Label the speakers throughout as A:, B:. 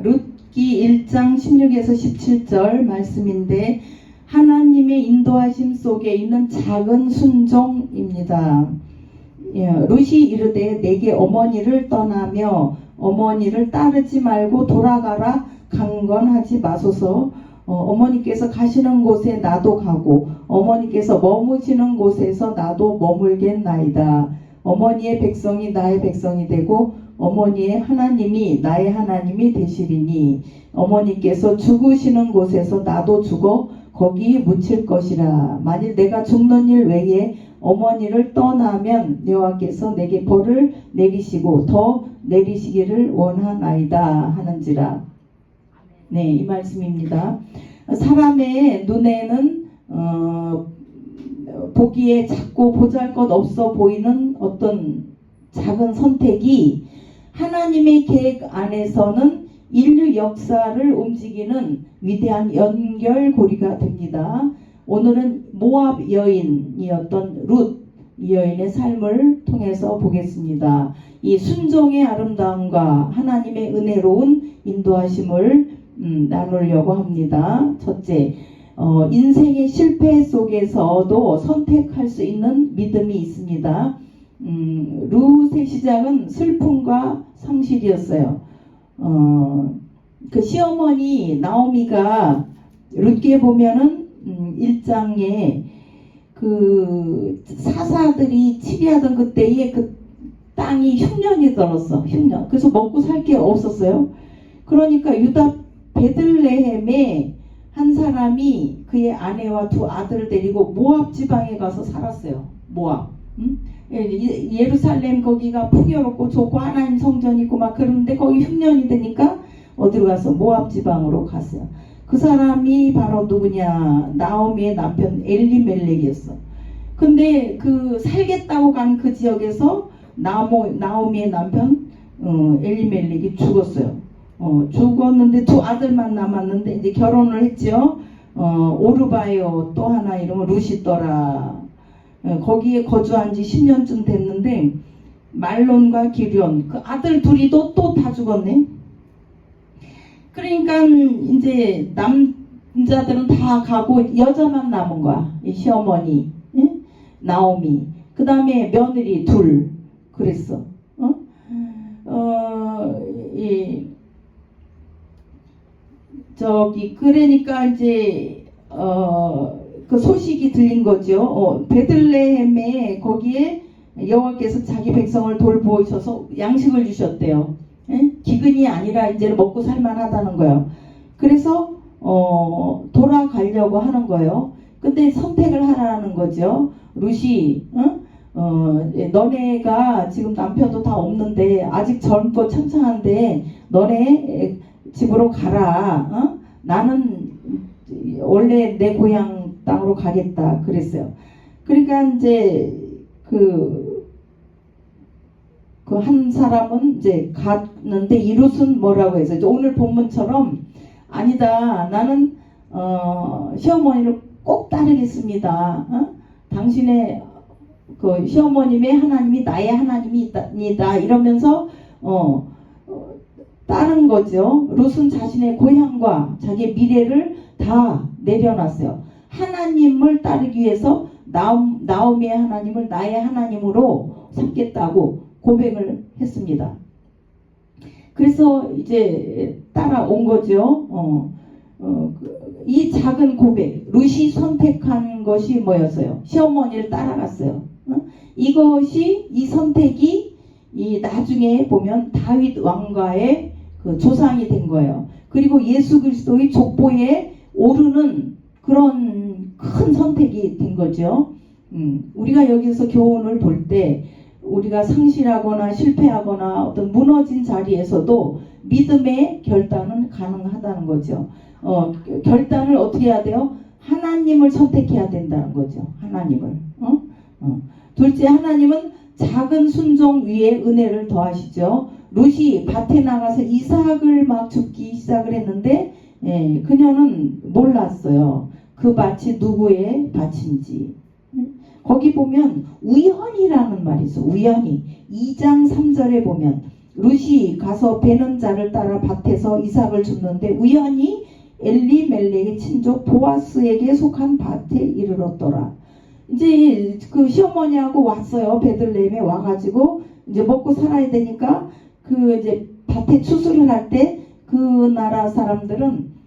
A: 룻기 1장 16에서 17절 말씀인데, 하나님의 인도하심 속에 있는 작은 순종입니다. 룻이 이르되 내게 어머니를 떠나며 어머니를 따르지 말고 돌아가라 강권하지 마소서. 어머니께서 가시는 곳에 나도 가고 어머니께서 머무시는 곳에서 나도 머물겠나이다. 어머니의 백성이 나의 백성이 되고 어머니의 하나님이 나의 하나님이 되시리니 어머니께서 죽으시는 곳에서 나도 죽어 거기 묻힐 것이라. 만일 내가 죽는 일 외에 어머니를 떠나면 여호와께서 내게 벌을 내리시고 더 내리시기를 원하나이다 하는지라. 네, 이 말씀입니다. 사람의 눈에는 보기에 작고 보잘것없어 보이는 어떤 작은 선택이 하나님의 계획 안에서는 인류 역사를 움직이는 위대한 연결고리가 됩니다. 오늘은 모압 여인이었던 룻 여인의 삶을 통해서 보겠습니다. 이 순종의 아름다움과 하나님의 은혜로운 인도하심을 나누려고 합니다. 첫째, 인생의 실패 속에서도 선택할 수 있는 믿음이 있습니다. 룻의 시작은 슬픔과 상실이었어요. 그 시어머니 나오미가 룻기에 보면은 1장에 그 사사들이 치리하던 그때에 그 땅이 흉년이 들었어. 흉년. 그래서 먹고 살 게 없었어요. 그러니까 유다 베들레헴에 한 사람이 그의 아내와 두 아들을 데리고 모압 지방에 가서 살았어요. 모압. 예루살렘 거기가 풍요롭고 좋고 하나님 성전이 있고 막 그런데 거기 흉년이 되니까 어디로 가서 모압 지방으로 갔어요. 그 사람이 바로 누구냐? 나오미의 남편 엘리멜렉이었어. 근데 그 살겠다고 간 그 지역에서 나오미의 남편 엘리멜렉이 죽었어요. 죽었는데 두 아들만 남았는데 이제 결혼을 했죠. 오르바요 또 하나 이름은 룻이더라. 거기에 거주한 지 10년쯤 됐는데 말론과 기럨 그 아들 둘이도 또 다 죽었네. 그러니까 이제 남자들은 다 가고 여자만 남은 거야. 이 시어머니 나오미. 그 다음에 며느리 둘 그랬어. 그러니까 이제 그 소식이 들린 거죠. 베들레헴에 거기에 여호와께서 자기 백성을 돌보셔서 양식을 주셨대요. 기근이 아니라 이제는 먹고 살만하다는 거예요. 그래서 돌아가려고 하는 거예요. 근데 선택을 하라는 거죠. 룻이 너네가 지금 남편도 다 없는데 아직 젊고 창창한데 너네 집으로 가라. 나는 원래 내 고향 땅으로 가겠다 그랬어요. 그러니까 이제 그 한 사람은 이제 갔는데 이 룻은 뭐라고 해서 오늘 본문처럼 아니다. 나는 시어머니를 꼭 따르겠습니다. 당신의 그 시어머님의 하나님이 나의 하나님이다 이러면서 따른 거죠. 룻은 자신의 고향과 자기의 미래를 다 내려놨어요. 하나님을 따르기 위해서 나오미의 하나님을 나의 하나님으로 삼겠다고 고백을 했습니다. 그래서 이제 따라온 거죠. 이 작은 고백, 룻이 선택한 것이 뭐였어요? 시어머니를 따라갔어요. 이 선택이 이 나중에 보면 다윗 왕가의 그 조상이 된 거예요. 그리고 예수 그리스도의 족보에 오르는 그런 큰 선택이 된 거죠. 우리가 여기서 교훈을 볼 때 우리가 상실하거나 실패하거나 어떤 무너진 자리에서도 믿음의 결단은 가능하다는 거죠. 결단을 어떻게 해야 돼요? 하나님을 선택해야 된다는 거죠. 하나님을. 둘째, 하나님은 작은 순종 위에 은혜를 더하시죠. 룻이 밭에 나가서 이삭을 막 줍기 시작을 했는데 그녀는 몰랐어요. 그 밭이 누구의 밭인지. 거기 보면 우연이라는 말이 있어. 우연히 2장 3절에 보면 룻이 가서 베는 자를 따라 밭에서 이삭을 줍는데 우연히 엘리멜렉의 친족 보아스에게 속한 밭에 이르렀더라. 이제 그 시어머니하고 왔어요. 베들레헴에 와가지고 이제 먹고 살아야 되니까 그 이제 밭에 추수를 할 때 그 나라 사람들은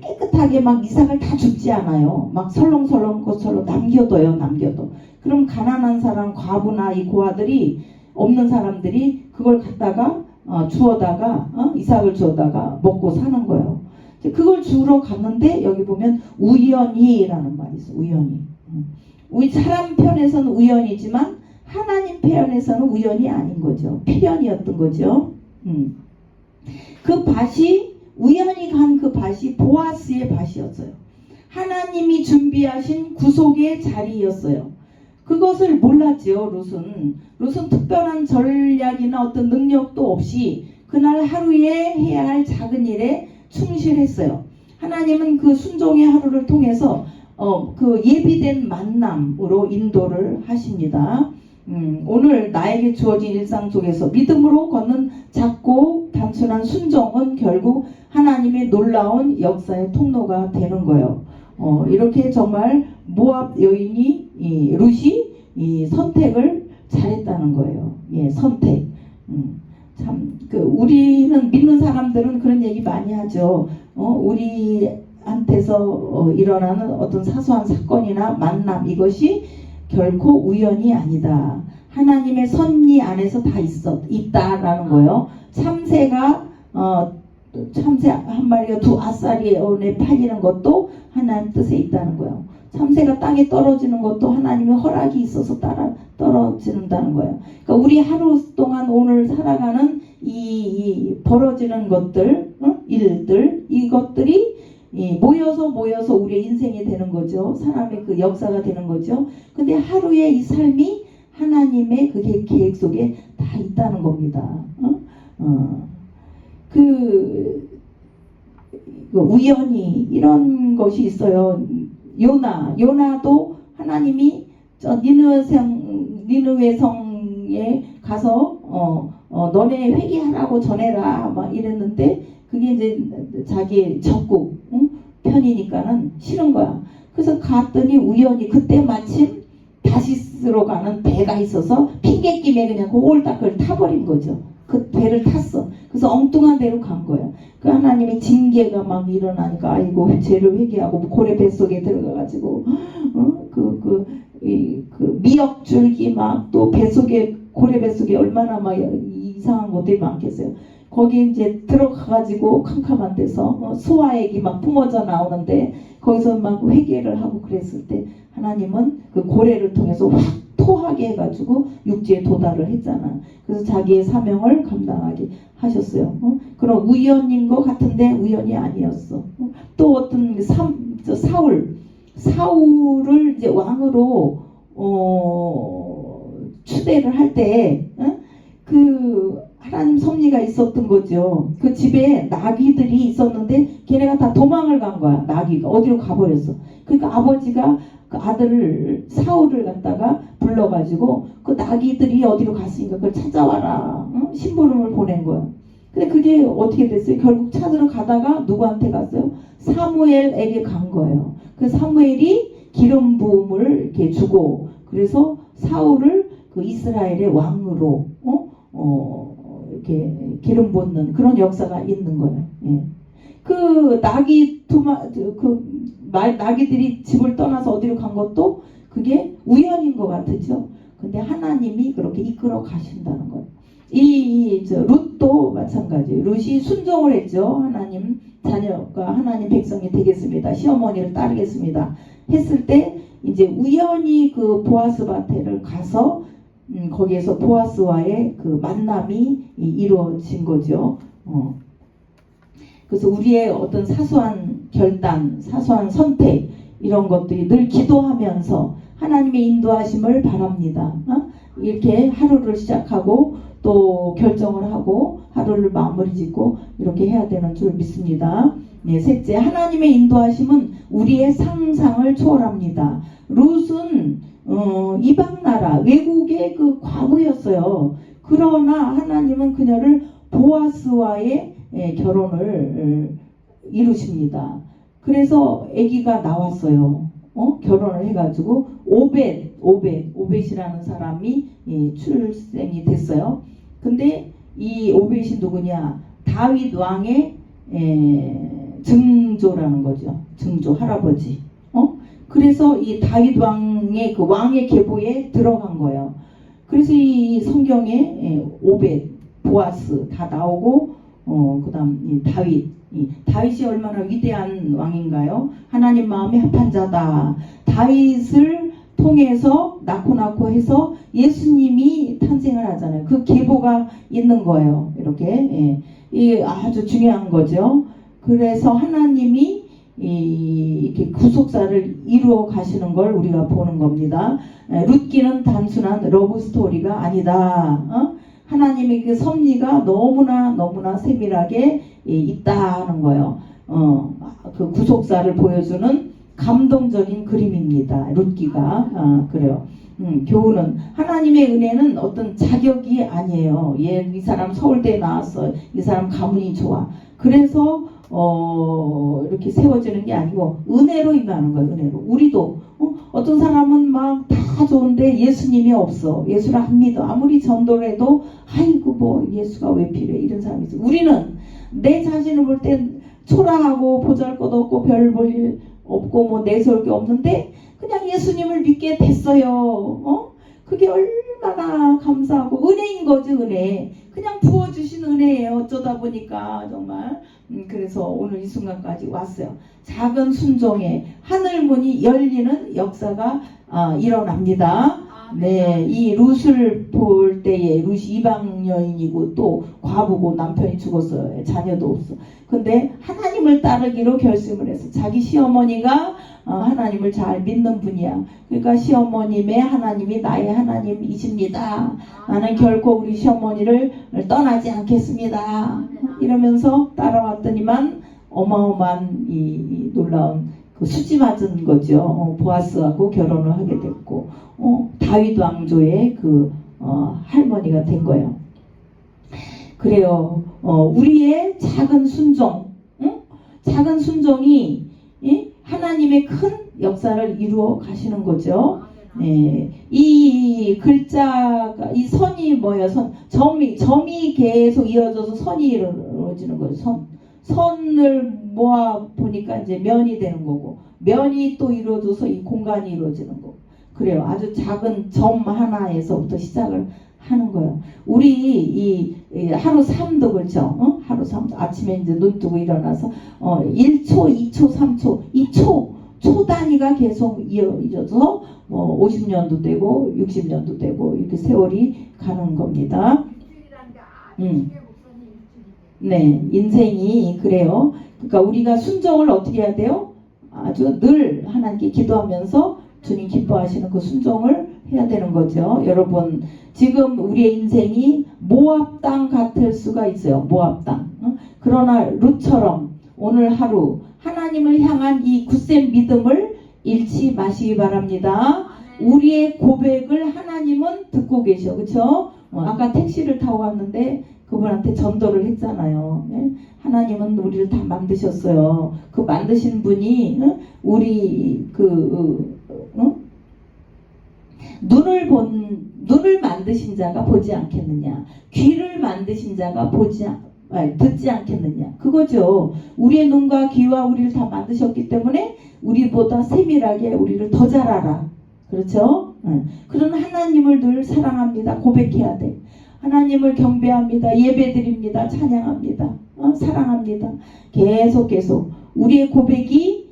A: 깨끗하게 막 이삭을 다 줍지 않아요. 막 설렁설렁 것처럼 남겨둬요. 남겨둬. 그럼 가난한 사람, 과부나 이 고아들이 없는 사람들이 그걸 갖다가 주워다가 이삭을 주워다가 먹고 사는 거예요. 그걸 주러 갔는데 여기 보면 우연히라는 말이 있어. 우연히. 우리 사람 편에서는 우연이지만 하나님 편에서는 우연이 아닌 거죠. 필연이었던 거죠. 그 밭이 우연히 간 그 밭이 보아스의 밭이었어요. 하나님이 준비하신 구속의 자리였어요. 그것을 몰랐지요. 룻은 특별한 전략이나 어떤 능력도 없이 그날 하루에 해야 할 작은 일에 충실했어요. 하나님은 그 순종의 하루를 통해서 그 예비된 만남으로 인도를 하십니다. 오늘 나에게 주어진 일상 속에서 믿음으로 걷는 작고 단순한 순종은 결국 하나님의 놀라운 역사의 통로가 되는 거예요. 이렇게 정말 모압 여인이 룻이 이 선택을 잘했다는 거예요. 예, 선택. 참, 우리는 믿는 사람들은 그런 얘기 많이 하죠. 우리한테서 일어나는 어떤 사소한 사건이나 만남 이것이 결코 우연이 아니다. 하나님의 섭리 안에서 다 있다라는 거예요. 참새 한 마리가 두 아싸리에 팔리는 것도 하나님 뜻에 있다는 거예요. 참새가 땅에 떨어지는 것도 하나님의 허락이 있어서 떨어진다는 거예요. 그러니까 우리 하루 동안 오늘 살아가는 이 벌어지는 것들, 일들, 이것들이 모여서 우리의 인생이 되는 거죠. 사람의 그 역사가 되는 거죠. 근데 하루의 이 삶이 하나님의 그 계획 속에 다 있다는 겁니다. 우연히 이런 것이 있어요. 요나도 하나님이 니느웨 성에 가서 너네 회개하라고 전해라 막 이랬는데 그게 이제 자기 적국 편이니까는 싫은 거야. 그래서 갔더니 우연히 그때 마침 다시스로 가는 배가 있어서 핑계김에 그냥 그 홀딱을 타버린 거죠. 그 배를 탔어. 그래서 엉뚱한 데로 간 거야. 그 하나님의 징계가 막 일어나니까 아이고 죄를 회개하고 고래 뱃속에 들어가가지고 그 미역줄기 막 또 뱃속에 고래 뱃속에 얼마나 막 이상한 것들이 많겠어요. 거기 이제 들어가가지고 캄캄한 데서 소화액이 막 뿜어져 나오는데 거기서 막 회개를 하고 그랬을 때 하나님은 그 고래를 통해서 확 토하게 해가지고 육지에 도달을 했잖아. 그래서 자기의 사명을 감당하게 하셨어요. 그럼 우연인 것 같은데 우연이 아니었어. 또 어떤 사울을 이제 왕으로 추대를 할 때 그 하나님 섭리가 있었던 거죠. 그 집에 나귀들이 있었는데 걔네가 다 도망을 간 거야. 나귀가 어디로 가버렸어. 그러니까 아버지가 그 아들을 사울을 갖다가 불러가지고 그 나귀들이 어디로 갔으니까 그걸 찾아와라. 심부름을 보낸 거야. 근데 그게 어떻게 됐어요? 결국 찾으러 가다가 누구한테 갔어요? 사무엘에게 간 거예요. 그 사무엘이 기름 부음을 이렇게 주고 그래서 사울을 그 이스라엘의 왕으로 이렇게 기름 붓는 그런 역사가 있는 거예요. 예. 그 나귀들이 집을 떠나서 어디로 간 것도 그게 우연인 것 같죠. 근데 하나님이 그렇게 이끌어 가신다는 거예요. 룻도 마찬가지예요. 룻이 순종을 했죠. 하나님 자녀가 하나님 백성이 되겠습니다. 시어머니를 따르겠습니다. 했을 때 이제 우연히 그 보아스 밭에를 가서 거기에서 보아스와의 그 만남이 이루어진 거죠. 그래서 우리의 어떤 사소한 결단, 사소한 선택 이런 것들이 늘 기도하면서 하나님의 인도하심을 바랍니다. 이렇게 하루를 시작하고 또 결정을 하고 하루를 마무리 짓고 이렇게 해야 되는 줄 믿습니다. 네, 셋째, 하나님의 인도하심은 우리의 상상을 초월합니다. 룻은 이방 나라 외국의 그 과부였어요. 그러나 하나님은 그녀를 보아스와의 결혼을 이루십니다. 그래서 아기가 나왔어요. 결혼을 해가지고 오벳이라는 사람이 출생이 됐어요. 근데 이 오벳이 누구냐? 다윗 왕의 증조라는 거죠. 증조 할아버지. 그래서 이 다윗 왕의 그 왕의 계보에 들어간 거예요. 그래서 이 성경에 오벳, 보아스 다 나오고 그다음 이 다윗이 얼마나 위대한 왕인가요? 하나님 마음에 합한 자다. 다윗을 통해서 낳고 해서 예수님이 탄생을 하잖아요. 그 계보가 있는 거예요. 이렇게 이 아주 중요한 거죠. 그래서 하나님이 이렇게 구속사를 이루어 가시는 걸 우리가 보는 겁니다. 룻기는 단순한 러브 스토리가 아니다. 하나님의 그 섭리가 너무나 세밀하게 있다는 거예요. 그 구속사를 보여주는 감동적인 그림입니다. 룻기가 그래요. 교훈은 하나님의 은혜는 어떤 자격이 아니에요. 이 사람 서울대에 나왔어. 이 사람 가문이 좋아. 그래서 이렇게 세워지는 게 아니고 은혜로 임하는 거예요. 은혜로. 우리도 어떤 사람은 막 다 좋은데 예수님이 없어. 예수를 안 믿어. 아무리 전도를 해도 아이고 뭐 예수가 왜 필요해. 이런 사람이 있어. 우리는 내 자신을 볼 땐 초라하고 보잘것없고 별 볼 일 없고 뭐 내세울 게 없는데 그냥 예수님을 믿게 됐어요. 그게 얼마나 감사하고 은혜인 거지. 은혜. 그냥 부어주신 은혜예요. 어쩌다 보니까 정말. 그래서 오늘 이 순간까지 왔어요. 작은 순종에 하늘문이 열리는 역사가 일어납니다. 네, 이 룻을 볼 때에 룻이 이방 여인이고 또 과부고 남편이 죽었어요. 자녀도 없어. 근데 하나님을 따르기로 결심을 해서 자기 시어머니가 하나님을 잘 믿는 분이야. 그러니까 시어머님의 하나님이 나의 하나님이십니다. 나는 결코 우리 시어머니를 떠나지 않겠습니다. 이러면서 따라왔더니만 어마어마한 이 놀라운 그 수지 맞은 거죠. 보아스하고 결혼을 하게 됐고 다윗 왕조의 그 할머니가 된 거예요. 그래요. 우리의 작은 순종, 작은 순종이 하나님의 큰 역사를 이루어 가시는 거죠. 이 글자가 이 선이 뭐예요? 점이 계속 이어져서 선이 이루어지는 거죠. 선을 모아 보니까 이제 면이 되는 거고, 면이 또 이루어져서 이 공간이 이루어지는 거고. 그래요. 아주 작은 점 하나에서부터 시작을 하는 거예요. 우리 이 하루 삶도 그렇죠. 하루 삶도 아침에 이제 눈 뜨고 일어나서 1초, 2초, 3초, 이 초 단위가 계속 이어져서 50년도 되고 60년도 되고 이렇게 세월이 가는 겁니다. 네, 인생이 그래요. 그러니까 우리가 순종을 어떻게 해야 돼요? 아주 늘 하나님께 기도하면서 주님 기뻐하시는 그 순종을 해야 되는 거죠. 여러분, 지금 우리의 인생이 모압 땅 같을 수가 있어요. 모압 땅. 그러나 룻처럼 오늘 하루 하나님을 향한 이 굳센 믿음을 잃지 마시기 바랍니다. 우리의 고백을 하나님은 듣고 계셔. 그렇죠? 아까 택시를 타고 갔는데 그분한테 전도를 했잖아요. 하나님은 우리를 다 만드셨어요. 그 만드신 분이 우리 눈을 만드신 자가 보지 않겠느냐, 귀를 만드신 자가 듣지 않겠느냐, 그거죠. 우리의 눈과 귀와 우리를 다 만드셨기 때문에 우리보다 세밀하게 우리를 더 잘 알아. 그렇죠? 그런 하나님을 늘 사랑합니다. 고백해야 돼. 하나님을 경배합니다. 예배드립니다. 찬양합니다. 사랑합니다. 계속 우리의 고백이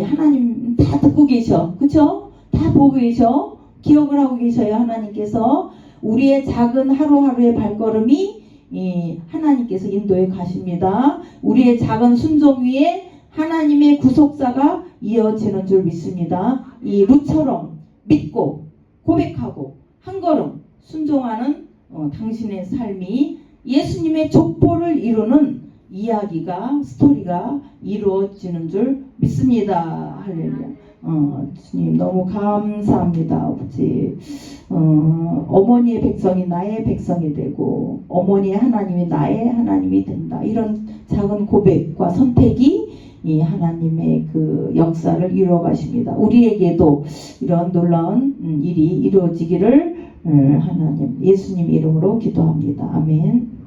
A: 하나님 다 듣고 계셔. 그쵸? 다 보고 계셔. 기억을 하고 계셔요. 하나님께서. 우리의 작은 하루하루의 발걸음이 하나님께서 인도해 가십니다. 우리의 작은 순종 위에 하나님의 구속사가 이어지는 줄 믿습니다. 이 룻처럼 믿고 고백하고 한 걸음 순종하는 당신의 삶이 예수님의 족보를 이루는 이야기가 스토리가 이루어지는 줄 믿습니다. 할렐루야. 주님 너무 감사합니다. 아버지. 어머니의 백성이 나의 백성이 되고 어머니의 하나님이 나의 하나님이 된다. 이런 작은 고백과 선택이 이 하나님의 그 역사를 이루어 가십니다. 우리에게도 이런 놀라운 일이 이루어지기를 하나님 예수님 이름으로 기도합니다. 아멘.